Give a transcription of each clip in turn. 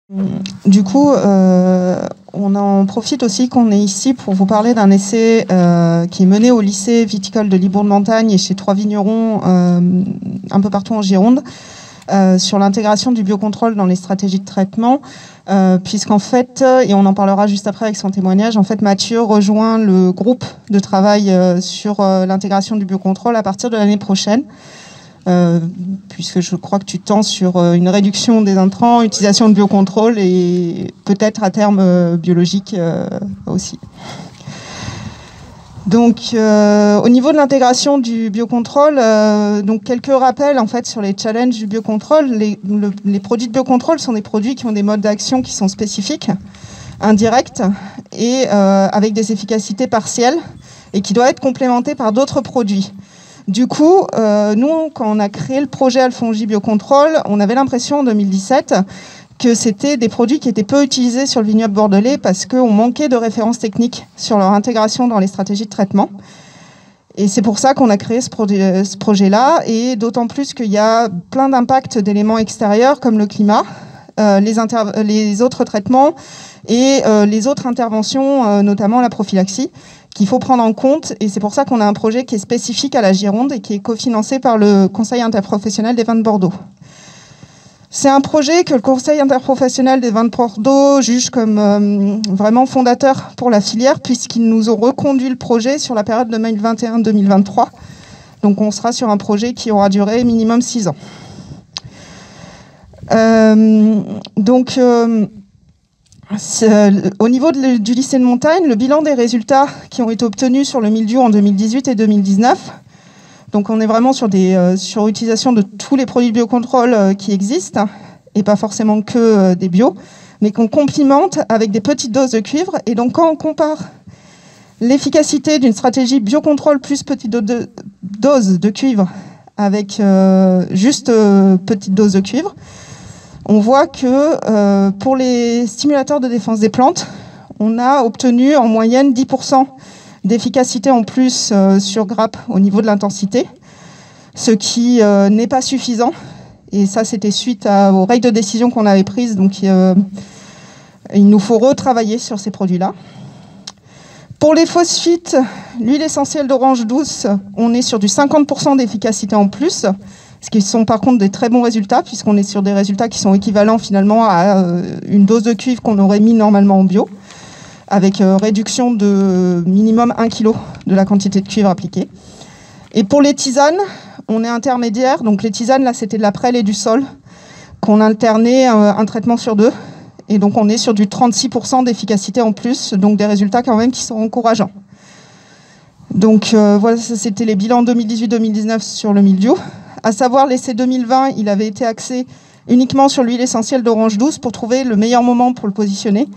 Du coup, on en profite aussi qu'on est ici pour vous parler d'un essai qui est mené au lycée viticole de Libourne-Montagne et chez 3 vignerons un peu partout en Gironde sur l'intégration du biocontrôle dans les stratégies de traitement, puisqu'en fait, et on en parlera juste après avec son témoignage, en fait Mathieu rejoint le groupe de travail sur l'intégration du biocontrôle à partir de l'année prochaine. Puisque je crois que tu tends sur une réduction des intrants, utilisation de biocontrôle et peut-être à terme biologique aussi. Donc, au niveau de l'intégration du biocontrôle, donc quelques rappels en fait sur les challenges du biocontrôle. Les produits de biocontrôle sont des produits qui ont des modes d'action qui sont spécifiques, indirects et avec des efficacités partielles et qui doivent être complémentés par d'autres produits. Du coup, nous, quand on a créé le projet Alfongi Biocontrôle, on avait l'impression en 2017 que c'était des produits qui étaient peu utilisés sur le vignoble bordelais parce qu'on manquait de références techniques sur leur intégration dans les stratégies de traitement. Et c'est pour ça qu'on a créé ce projet-là, et d'autant plus qu'il y a plein d'impacts d'éléments extérieurs comme le climat, les autres traitements et les autres interventions, notamment la prophylaxie, qu'il faut prendre en compte, et c'est pour ça qu'on a un projet qui est spécifique à la Gironde et qui est cofinancé par le Conseil interprofessionnel des vins de Bordeaux. C'est un projet que le Conseil interprofessionnel des vins de Bordeaux juge comme vraiment fondateur pour la filière, puisqu'ils nous ont reconduit le projet sur la période 2021-2023. Donc on sera sur un projet qui aura duré minimum 6 ans. Au niveau du lycée de montagne, le bilan des résultats qui ont été obtenus sur le mildiou en 2018 et 2019, donc on est vraiment sur l'utilisation de tous les produits de biocontrôle qui existent, et pas forcément que des bio, mais qu'on complimente avec des petites doses de cuivre. Et donc quand on compare l'efficacité d'une stratégie biocontrôle plus petite dose de cuivre avec juste petite dose de cuivre, on voit que pour les stimulateurs de défense des plantes, on a obtenu en moyenne 10% d'efficacité en plus sur grappe au niveau de l'intensité, ce qui n'est pas suffisant. Et ça, c'était suite aux règles de décision qu'on avait prises. Donc, il nous faut retravailler sur ces produits-là. Pour les phosphites, l'huile essentielle d'orange douce, on est sur du 50% d'efficacité en plus, ce qui sont par contre des très bons résultats, puisqu'on est sur des résultats qui sont équivalents finalement à une dose de cuivre qu'on aurait mis normalement en bio, avec réduction de minimum 1 kg de la quantité de cuivre appliquée. Et pour les tisanes, on est intermédiaire. Donc les tisanes, là, c'était de la prêle et du sol, qu'on alternait un traitement sur 2. Et donc on est sur du 36% d'efficacité en plus, donc des résultats quand même qui sont encourageants. Donc voilà, c'était les bilans 2018-2019 sur le mildiou. À savoir, l'essai 2020, il avait été axé uniquement sur l'huile essentielle d'orange douce pour trouver le meilleur moment pour le positionner.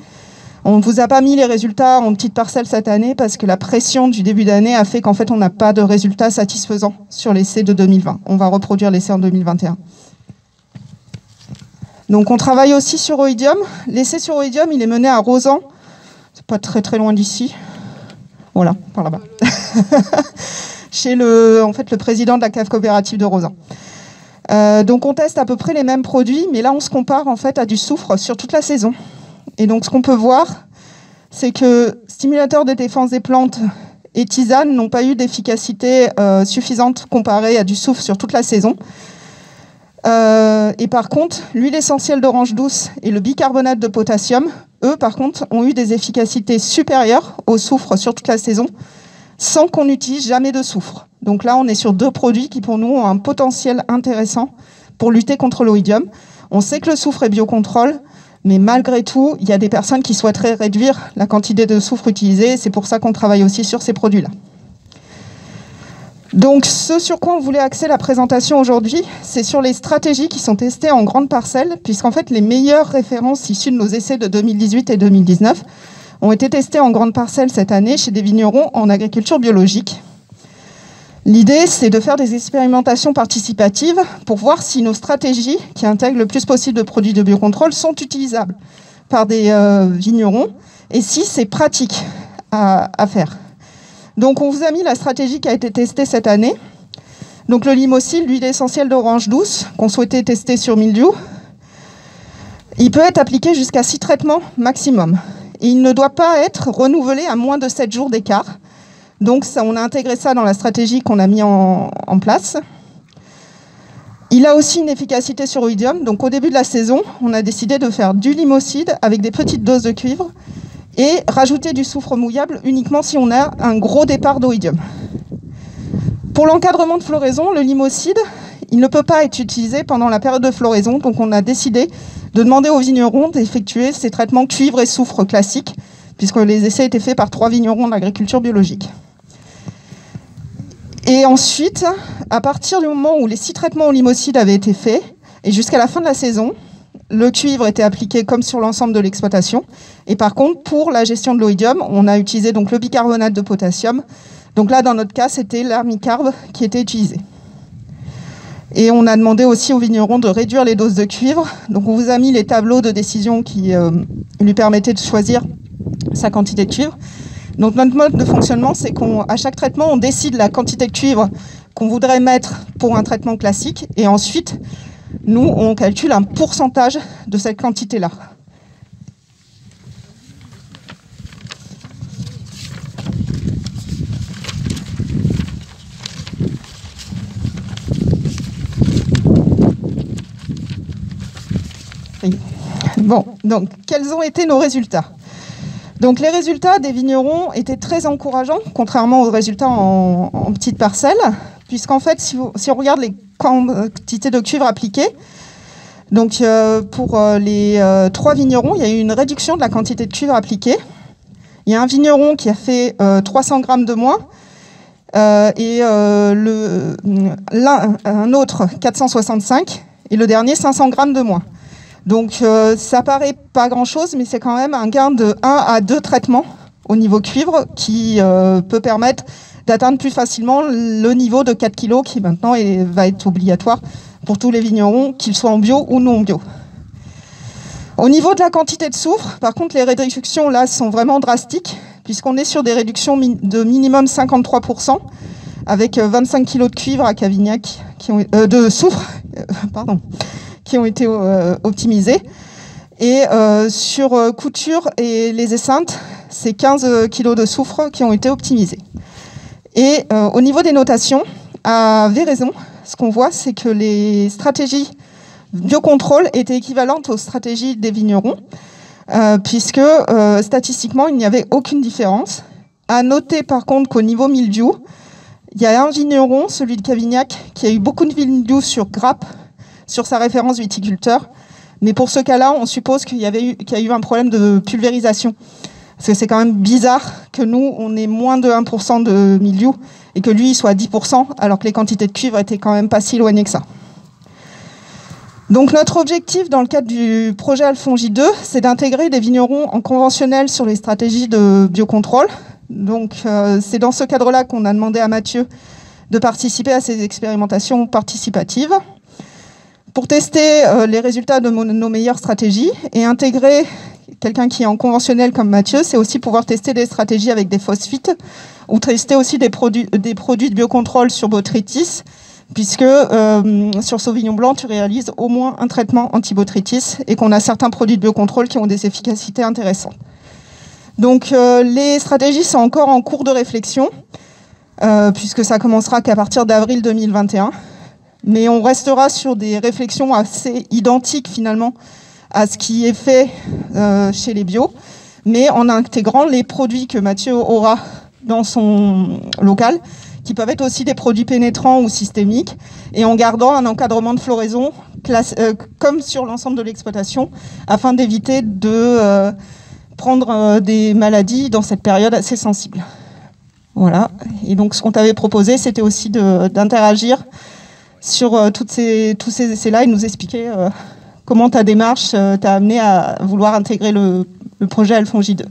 On ne vous a pas mis les résultats en petites parcelles cette année parce que la pression du début d'année a fait qu'en fait, on n'a pas de résultats satisfaisants sur l'essai de 2020. On va reproduire l'essai en 2021. Donc, on travaille aussi sur Oïdium. L'essai sur Oïdium, il est mené à Rozan. C'est pas très très loin d'ici. Voilà, par là-bas. Chez le président de la cave coopérative de Rozan. Donc on teste à peu près les mêmes produits, mais là on se compare en fait à du soufre sur toute la saison. Et donc ce qu'on peut voir, c'est que stimulateurs de défense des plantes et tisanes n'ont pas eu d'efficacité suffisante comparée à du soufre sur toute la saison. Et par contre, l'huile essentielle d'orange douce et le bicarbonate de potassium, eux par contre, ont eu des efficacités supérieures au soufre sur toute la saison, sans qu'on n'utilise jamais de soufre. Donc là, on est sur 2 produits qui, pour nous, ont un potentiel intéressant pour lutter contre l'oïdium. On sait que le soufre est biocontrôle, mais malgré tout, il y a des personnes qui souhaiteraient réduire la quantité de soufre utilisée. C'est pour ça qu'on travaille aussi sur ces produits-là. Donc, ce sur quoi on voulait axer la présentation aujourd'hui, c'est sur les stratégies qui sont testées en grande parcelle, puisqu'en fait, les meilleures références issues de nos essais de 2018 et 2019 ont été testés en grande parcelle cette année chez des vignerons en agriculture biologique. L'idée, c'est de faire des expérimentations participatives pour voir si nos stratégies, qui intègrent le plus possible de produits de biocontrôle, sont utilisables par des vignerons et si c'est pratique à faire. Donc, on vous a mis la stratégie qui a été testée cette année. Donc, le Limocil, l'huile essentielle d'orange douce, qu'on souhaitait tester sur mildiou. Il peut être appliqué jusqu'à 6 traitements maximum. Et il ne doit pas être renouvelé à moins de 7 jours d'écart. Donc ça, on a intégré ça dans la stratégie qu'on a mis en place. Il a aussi une efficacité sur oïdium. Donc au début de la saison, on a décidé de faire du limocide avec des petites doses de cuivre et rajouter du soufre mouillable uniquement si on a un gros départ d'oïdium. Pour l'encadrement de floraison, le limocide, il ne peut pas être utilisé pendant la période de floraison. Donc on a décidé de demander aux vignerons d'effectuer ces traitements cuivre et soufre classiques, puisque les essais étaient faits par 3 vignerons de l'agriculture biologique. Et ensuite, à partir du moment où les 6 traitements au limocide avaient été faits, et jusqu'à la fin de la saison, le cuivre était appliqué comme sur l'ensemble de l'exploitation. Et par contre, pour la gestion de l'oïdium, on a utilisé donc le bicarbonate de potassium. Donc là, dans notre cas, c'était l'armicarbe qui était utilisé. Et on a demandé aussi aux vignerons de réduire les doses de cuivre. Donc on vous a mis les tableaux de décision qui lui permettaient de choisir sa quantité de cuivre. Donc notre mode de fonctionnement, c'est qu'à chaque traitement, on décide la quantité de cuivre qu'on voudrait mettre pour un traitement classique. Et ensuite, nous, on calcule un pourcentage de cette quantité-là. Bon, donc, quels ont été nos résultats? Donc, les résultats des vignerons étaient très encourageants, contrairement aux résultats en petites parcelles, puisqu'en fait, si on regarde les quantités de cuivre appliquées, donc pour les 3 vignerons, il y a eu une réduction de la quantité de cuivre appliquée. Il y a un vigneron qui a fait 300 grammes de moins, et un autre 465, et le dernier 500 grammes de moins. Donc ça paraît pas grand-chose, mais c'est quand même un gain de 1 à 2 traitements au niveau cuivre qui peut permettre d'atteindre plus facilement le niveau de 4 kg qui maintenant va être obligatoire pour tous les vignerons, qu'ils soient en bio ou non bio. Au niveau de la quantité de soufre, par contre, les réductions là sont vraiment drastiques, puisqu'on est sur des réductions de minimum 53%, avec 25 kg de cuivre à Cavignac, de soufre, qui ont été optimisés. Et sur couture et les esseintes, c'est 15 kg de soufre qui ont été optimisés. Et au niveau des notations, à Véraison, ce qu'on voit, c'est que les stratégies biocontrôle étaient équivalentes aux stratégies des vignerons, puisque statistiquement, il n'y avait aucune différence. À noter par contre qu'au niveau mildiou, il y a un vigneron, celui de Cavignac, qui a eu beaucoup de mildiou sur grappe, sur sa référence viticulteur. Mais pour ce cas-là, on suppose qu'il y a eu un problème de pulvérisation. Parce que c'est quand même bizarre que nous, on ait moins de 1% de mildiou et que lui, il soit à 10%, alors que les quantités de cuivre étaient quand même pas si éloignées que ça. Donc notre objectif dans le cadre du projet Alfon J2, c'est d'intégrer des vignerons en conventionnel sur les stratégies de biocontrôle. Donc c'est dans ce cadre-là qu'on a demandé à Mathieu de participer à ces expérimentations participatives pour tester les résultats de nos meilleures stratégies et intégrer quelqu'un qui est en conventionnel comme Mathieu, c'est aussi pouvoir tester des stratégies avec des phosphites ou tester aussi des produits de biocontrôle sur botrytis, puisque sur Sauvignon Blanc, tu réalises au moins un traitement anti-botrytis et qu'on a certains produits de biocontrôle qui ont des efficacités intéressantes. Donc les stratégies sont encore en cours de réflexion, puisque ça commencera qu'à partir d'avril 2021. Mais on restera sur des réflexions assez identiques finalement à ce qui est fait chez les bio, mais en intégrant les produits que Mathieu aura dans son local, qui peuvent être aussi des produits pénétrants ou systémiques, et en gardant un encadrement de floraison comme sur l'ensemble de l'exploitation, afin d'éviter de prendre des maladies dans cette période assez sensible. Voilà. Et donc ce qu'on t'avait proposé, c'était aussi d'interagir sur tous ces essais-là et nous expliquer comment ta démarche t'a amené à vouloir intégrer le projet Alfon J2.